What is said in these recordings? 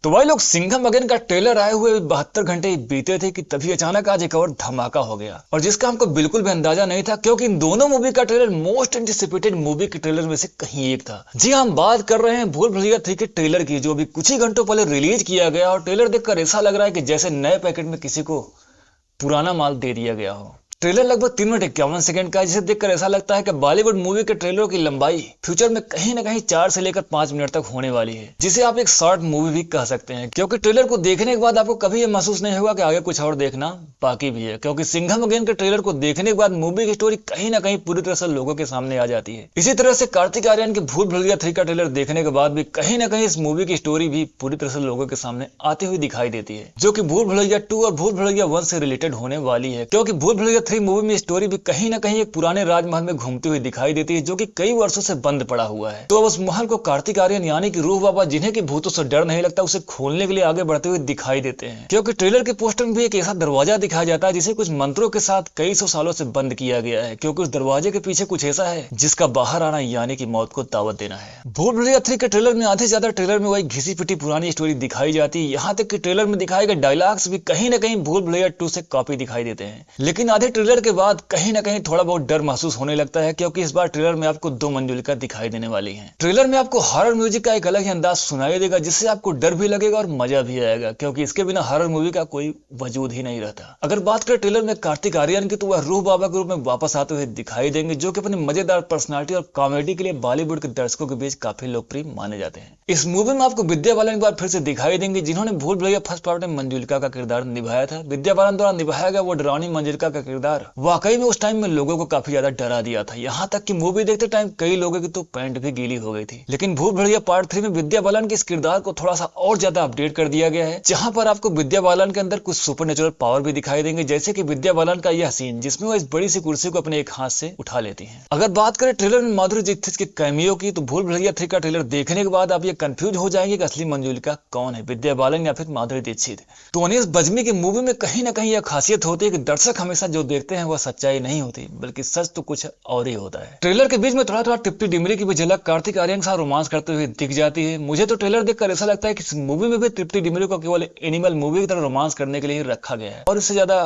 तो भाई लोग, सिंघम अगेन का ट्रेलर आए हुए 72 घंटे बीते थे कि तभी अचानक आज एक और धमाका हो गया, और जिसका हमको बिल्कुल भी अंदाजा नहीं था, क्योंकि इन दोनों मूवी का ट्रेलर मोस्ट एंटिसिपेटेड मूवी के ट्रेलर में से कहीं एक था। जी हाँ, हम बात कर रहे हैं भूल भुलैया 3 के ट्रेलर की, जो अभी कुछ ही घंटों पहले रिलीज किया गया, और ट्रेलर देखकर ऐसा लग रहा है कि जैसे नए पैकेट में किसी को पुराना माल दे दिया गया हो। ट्रेलर लगभग 3 मिनट 51 सेकंड का है, जिसे देखकर ऐसा लगता है कि बॉलीवुड मूवी के ट्रेलरों की लंबाई फ्यूचर में कहीं ना कहीं 4 से लेकर 5 मिनट तक होने वाली है, जिसे आप एक शॉर्ट मूवी भी कह सकते हैं। क्योंकि ट्रेलर को देखने के बाद आपको कभी ये महसूस नहीं होगा कि आगे कुछ और देखना बाकी भी है, क्योंकि सिंघम अगेन के ट्रेलर को देखने के बाद मूवी की स्टोरी कहीं ना कहीं पूरी तरह से लोगों के सामने आ जाती है। इसी तरह से कार्तिक आर्यन के भूल भुलैया 3 का ट्रेलर देखने के बाद भी कहीं ना कहीं इस मूवी की स्टोरी भी पूरी तरह से लोगों के सामने आती हुई दिखाई देती है, जो कि भूल भुलैया 2 और भूल भुलैया 1 से रिलेटेड होने वाली है। क्योंकि भूल भुलैया 3 मूवी में स्टोरी भी कहीं ना कहीं एक पुराने राजमहल में घूमती हुई दिखाई देती है, जो कि कई वर्षों से बंद पड़ा हुआ है। तो अब उस महल को कार्तिक आर्यन यानी कि रूह बाबा, जिन्हें की भूतों से डर नहीं लगता, उसे खोलने के लिए आगे बढ़ते हुए दिखाई देते हैं। क्योंकि ट्रेलर के पोस्टर में भी एक ऐसा दरवाजा दिखाया जाता है जिसे कुछ मंत्रों के साथ कई सौ सालों से बंद किया गया है, क्योंकि उस दरवाजे के पीछे कुछ ऐसा है जिसका बाहर आना यानी कि मौत को दावत देना है। भूल भुलैया 3 के ट्रेलर में आधे से ज्यादा ट्रेलर में वही घिसी पिटी पुरानी स्टोरी दिखाई जाती है। यहाँ तक कि ट्रेलर में दिखाए गए डायलॉग्स भी कहीं ना कहीं भूल भुलैया 2 से कॉपी दिखाई देते हैं। लेकिन आधे ट्रेलर के बाद कहीं ना कहीं थोड़ा बहुत डर महसूस होने लगता है, क्योंकि इस बार ट्रेलर में आपको 2 मंजुलिका दिखाई देने वाली हैं। ट्रेलर में आपको हॉरर म्यूजिक का एक अलग ही अंदाज सुनाई देगा, जिससे आपको डर भी लगेगा और मजा भी आएगा, क्योंकि इसके बिना हॉरर मूवी का कोई वजूद ही नहीं रहता। अगर बात करें ट्रेलर में कार्तिक आर्यन की, तो वह रूह बाबा के रूप में वापस आते हुए दिखाई देंगे, जो कि अपनी मजेदार पर्सनालिटी और कॉमेडी के लिए बॉलीवुड के दर्शकों के बीच काफी लोकप्रिय माने जाते हैं। इस मूवी में आपको विद्या बालन एक बार फिर से दिखाई देंगे, जिन्होंने भूल भुलैया फर्स्ट पार्ट में मंजुलिका का किरदार निभाया था। विद्या बालन द्वारा निभाया गया वो डरावनी मंजुलिका का किरदार वाकई में उस टाइम में लोगों को काफी ज्यादा डरा दिया था। यहाँ तक कि मूवी देखते टाइम कई लोगों की तो पैंट भी गीली हो गई थी। लेकिन भूल भुलैया पार्ट 3 में विद्या बालन के इस किरदार को थोड़ा सा और ज्यादा अपडेट कर दिया गया है, जहां पर आपको विद्या बालन के अंदर कुछ सुपरनेचुरल पावर भी दिखाई देंगे, जैसे कि विद्या बालन का यह सीन जिसमें वो इस बड़ी सी कुर्सी को अपने एक हाथ से उठा लेती हैं। अगर बात करें ट्रेलर में माधुरी दीक्षित के कैमियो की, तो भूल भुलैया 3 का ट्रेलर देखने के बाद आप ये कंफ्यूज हो जाएंगे कि असली मंजुलिका कौन है, विद्या बालन या फिर माधुरी दीक्षित। तो अनीस बज्मी की मूवी में कहीं ना कहीं यह खासियत होती है कि दर्शक हमेशा जो देखते हैं वह सच्चाई नहीं होती, बल्कि सच तो कुछ और ही होता है। ट्रेलर के बीच में थोड़ा थोड़ा टिप्पी डिमरी की भी झलक कार्तिक आर्यन के साथ रोमांस करते हुए दिख जाती है। मुझे तो ट्रेलर देखकर ऐसा लगता है कि इस मूवी में भी तृप्ति डिमरी को केवल एनिमल मूवी की तरह रोमांस करने के लिए ही रखा गया है, और इससे ज्यादा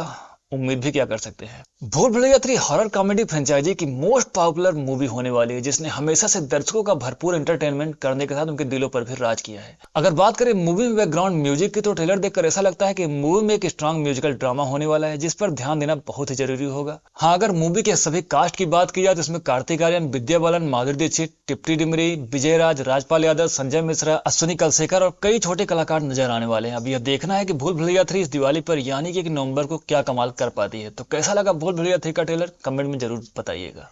उम्मीद भी क्या कर सकते हैं। भूल भुलैया 3 हॉरर कॉमेडी फ्रेंचाइजी की मोस्ट पॉपुलर मूवी होने वाली है, जिसने हमेशा से दर्शकों का भरपूर एंटरटेनमेंट करने के साथ उनके दिलों पर भी राज किया है। अगर बात करें मूवी में बैकग्राउंड म्यूजिक की, तो ट्रेलर देखकर ऐसा लगता है कि मूवी में एक स्ट्रॉन्ग म्यूजिकल ड्रामा होने वाला है, जिस पर ध्यान देना बहुत ही जरूरी होगा। हाँ, अगर मूवी के सभी कास्ट की बात की जाए तो इसमें कार्तिक आर्यन, विद्या बालन, माधुरी दीक्षित, टिप्टी डिमरी, विजय राज, राजपाल यादव, संजय मिश्रा, अश्विनी कलशेखर और कई छोटे कलाकार नजर आने वाले हैं। अब यह देखना है कि भूल भुलैया 3 इस दिवाली पर यानी कि 1 नवंबर को क्या कमाल कर पाती है। तो कैसा लगा भूल भुलैया 3 का ट्रेलर, कमेंट में जरूर बताइएगा।